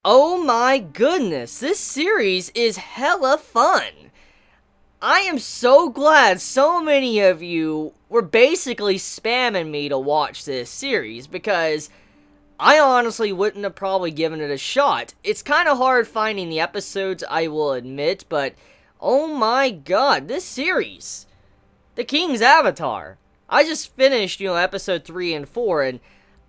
Oh my goodness, this series is hella fun. I am so glad so many of you were basically spamming me to watch this series because I honestly wouldn't have probably given it a shot. It's kind of hard finding the episodes, I will admit, but oh my god, this series, The King's Avatar. I just finished, episode 3 and 4, and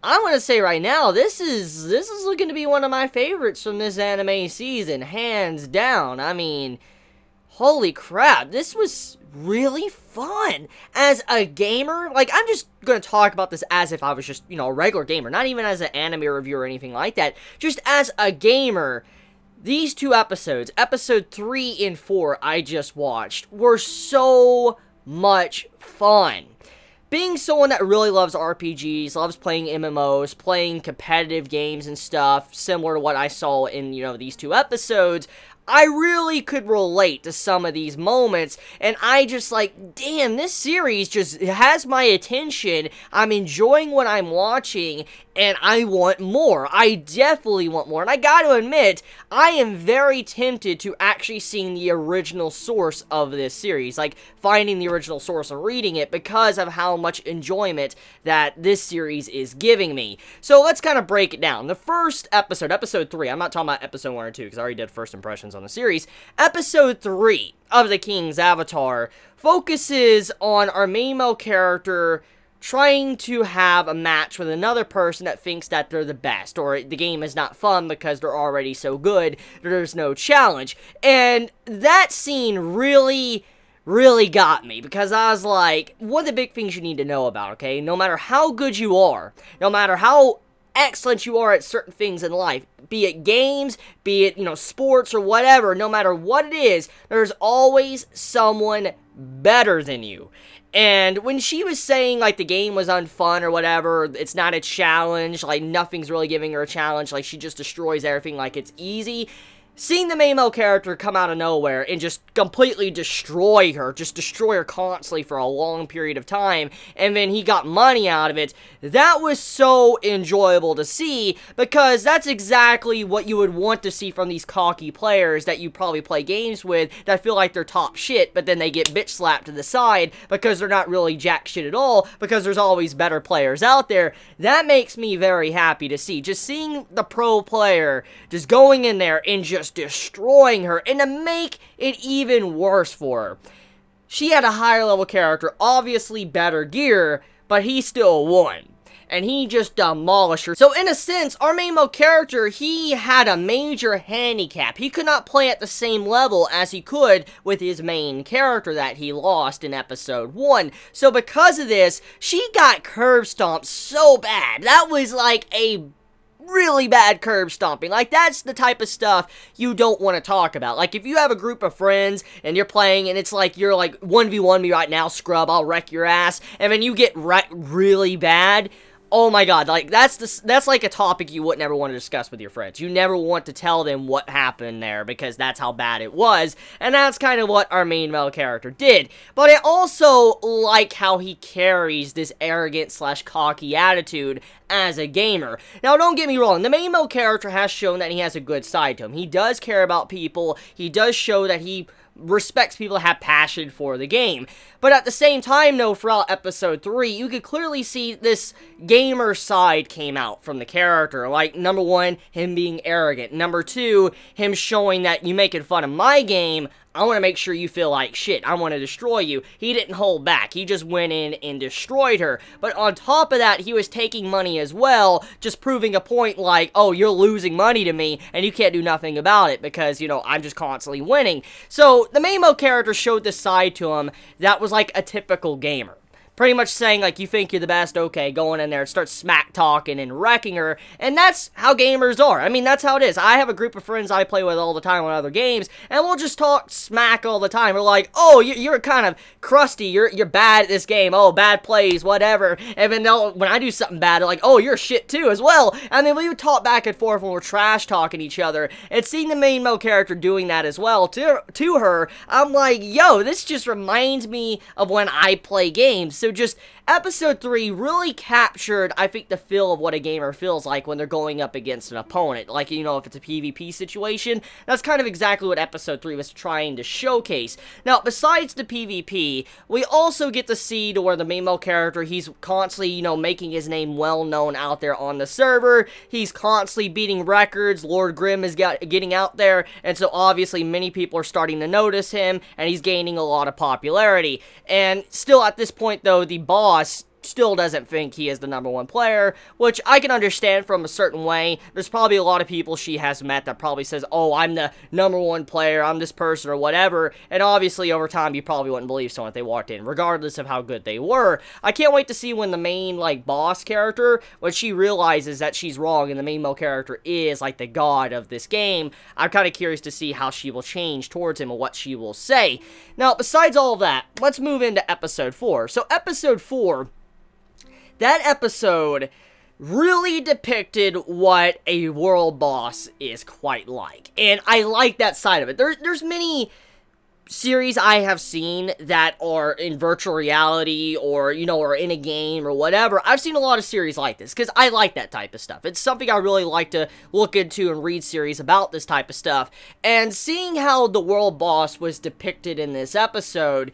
I want to say right now, this is looking to be one of my favorites from this anime season, hands down. I mean, holy crap, this was really fun. As a gamer, like, I'm just gonna talk about this as if I was just, a regular gamer, not even as an anime reviewer or anything like that. Just as a gamer, these two episodes, episode 3 and 4 I just watched, were so much fun. Being someone that really loves RPGs, loves playing MMOs, playing competitive games and stuff, similar to what I saw in, these two episodes, I really could relate to some of these moments, and I just like, damn, this series just has my attention. I'm enjoying what I'm watching, and I want more. I definitely want more, and I gotta admit, I am very tempted to actually seeing the original source of this series, like finding the original source and reading it because of how much enjoyment that this series is giving me. So let's kind of break it down. The first episode, episode 3, I'm not talking about episode 1 or 2 because I already did first impressions on the series. Episode 3 of The King's Avatar focuses on our main male character trying to have a match with another person that thinks that they're the best, or the game is not fun because they're already so good, there's no challenge. And that scene really got me, because I was like, what are the big things you need to know about, okay? No matter how good you are, no matter how excellent you are at certain things in life, be it games, be it, sports or whatever, no matter what it is, there's always someone better than you. And when she was saying, like, the game was unfun or whatever, it's not a challenge, like, nothing's really giving her a challenge, like, she just destroys everything like it's easy, seeing the main male character come out of nowhere and just completely destroy her constantly for a long period of time, and then he got money out of it, that was so enjoyable to see, because that's exactly what you would want to see from these cocky players that you probably play games with that feel like they're top shit, but then they get bitch slapped to the side because they're not really jack shit at all, because there's always better players out there. That makes me very happy to see. Just seeing the pro player just going in there and just destroying her, and to make it even worse for her, she had a higher level character, obviously better gear, but he still won. And he just demolished her. So in a sense, our main male character, he had a major handicap. He could not play at the same level as he could with his main character that he lost in episode 1. So because of this, she got curb stomped so bad. That was like a really bad curb stomping. Like, that's the type of stuff you don't want to talk about. Like, if you have a group of friends and you're playing and it's like you're like 1v1 me right now, scrub, I'll wreck your ass, and then you get really bad. Oh my god, like, that's like a topic you wouldn't ever want to discuss with your friends. You never want to tell them what happened there, because that's how bad it was, and that's kind of what our main male character did. But I also like how he carries this arrogant / cocky attitude as a gamer. Now, don't get me wrong, the main male character has shown that he has a good side to him. He does care about people, he does show that he respects people that have passion for the game. But at the same time, though, throughout episode 3, you could clearly see this gamer side came out from the character. Like, number 1, him being arrogant. Number 2, him showing that you making fun of my game, I want to make sure you feel like shit. I want to destroy you. He didn't hold back. He just went in and destroyed her. But on top of that, he was taking money as well, just proving a point like, oh, you're losing money to me, and you can't do nothing about it because, I'm just constantly winning. So, the main male character showed this side to him that was like a typical gamer. Pretty much saying, like, you think you're the best, okay, going in there and start smack talking and wrecking her, and that's how gamers are. I mean, that's how it is. I have a group of friends I play with all the time on other games, and we'll just talk smack all the time. We're like, oh, you're kind of crusty, you're bad at this game, oh, bad plays, whatever, and then when I do something bad, they're like, oh, you're shit too, as well, and then we would talk back and forth when we're trash-talking each other, and seeing the main male character doing that as well to her, I'm like, yo, this just reminds me of when I play games. So just Episode 3 really captured, I think, the feel of what a gamer feels like when they're going up against an opponent. Like, you know, if it's a PvP situation, that's kind of exactly what Episode 3 was trying to showcase. Now, besides the PvP, we also get to see to where the main male character, he's constantly, you know, making his name well known out there on the server. He's constantly beating records. Lord Grimm is getting out there, and so obviously many people are starting to notice him, and he's gaining a lot of popularity. And still at this point, though, the boss still doesn't think he is the #1 player, which I can understand from a certain way. There's probably a lot of people she has met that probably says, oh, I'm the #1 player, I'm this person, or whatever, and obviously over time you probably wouldn't believe someone if they walked in, regardless of how good they were. I can't wait to see when the main, like, boss character, when she realizes that she's wrong and the main male character is, like, the god of this game. I'm kind of curious to see how she will change towards him and what she will say. Now, besides all of that, let's move into Episode 4. So, Episode 4... that episode really depicted what a world boss is quite like, and I like that side of it. There's many series I have seen that are in virtual reality or, you know, or in a game or whatever. I've seen a lot of series like this, because I like that type of stuff. It's something I really like to look into and read series about this type of stuff, and seeing how the world boss was depicted in this episode,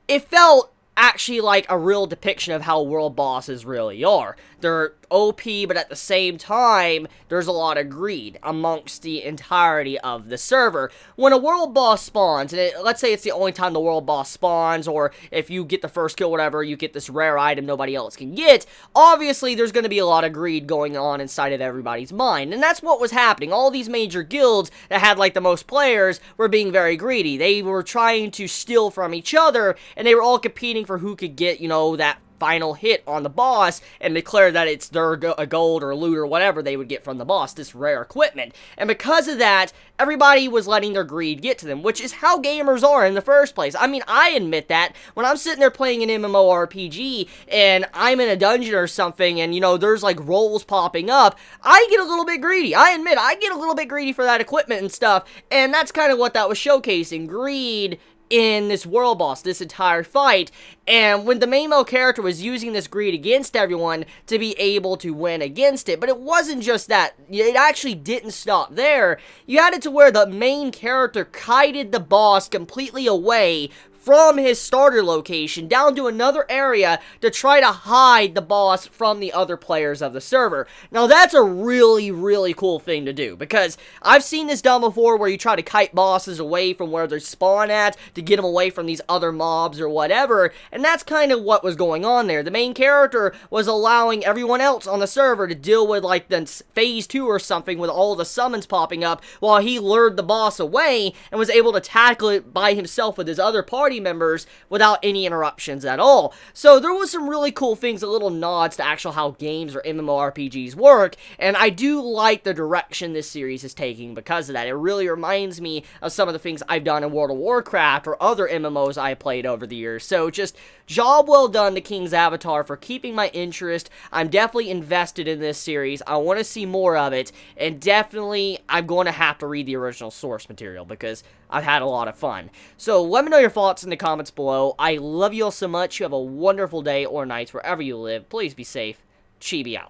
it felt actually like a real depiction of how world bosses really are. They're OP, but at the same time, there's a lot of greed amongst the entirety of the server. When a world boss spawns, and let's say it's the only time the world boss spawns, or if you get the first kill, whatever, you get this rare item nobody else can get, obviously there's going to be a lot of greed going on inside of everybody's mind, and that's what was happening. All these major guilds that had, like, the most players were being very greedy. They were trying to steal from each other, and they were all competing for who could get, you know, that final hit on the boss and declare that it's their gold or loot or whatever they would get from the boss, this rare equipment. And because of that, everybody was letting their greed get to them, which is how gamers are in the first place. I mean, I admit that. When I'm sitting there playing an MMORPG and I'm in a dungeon or something and, you know, there's like rolls popping up, I get a little bit greedy. I admit, I get a little bit greedy for that equipment and stuff, and that's kind of what that was showcasing. Greed in this world boss, this entire fight. And when the main male character was using this greed against everyone to be able to win against it, but it wasn't just that. It actually didn't stop there. You had it to where the main character kited the boss completely away from his starter location down to another area to try to hide the boss from the other players of the server. Now that's a really, really cool thing to do, because I've seen this done before where you try to kite bosses away from where they spawn at to get them away from these other mobs or whatever, and that's kind of what was going on there. The main character was allowing everyone else on the server to deal with like the phase 2 or something with all the summons popping up while he lured the boss away and was able to tackle it by himself with his other party members without any interruptions at all. So there was some really cool things, little nods to actual how games or MMORPGs work, and I do like the direction this series is taking because of that. It really reminds me of some of the things I've done in World of Warcraft or other MMOs I played over the years. So just job well done to King's Avatar for keeping my interest. I'm definitely invested in this series. I want to see more of it, and definitely I'm going to have to read the original source material because I've had a lot of fun. So let me know your thoughts in the comments below. I love you all so much. You have a wonderful day or night wherever you live. Please be safe. Chibi out.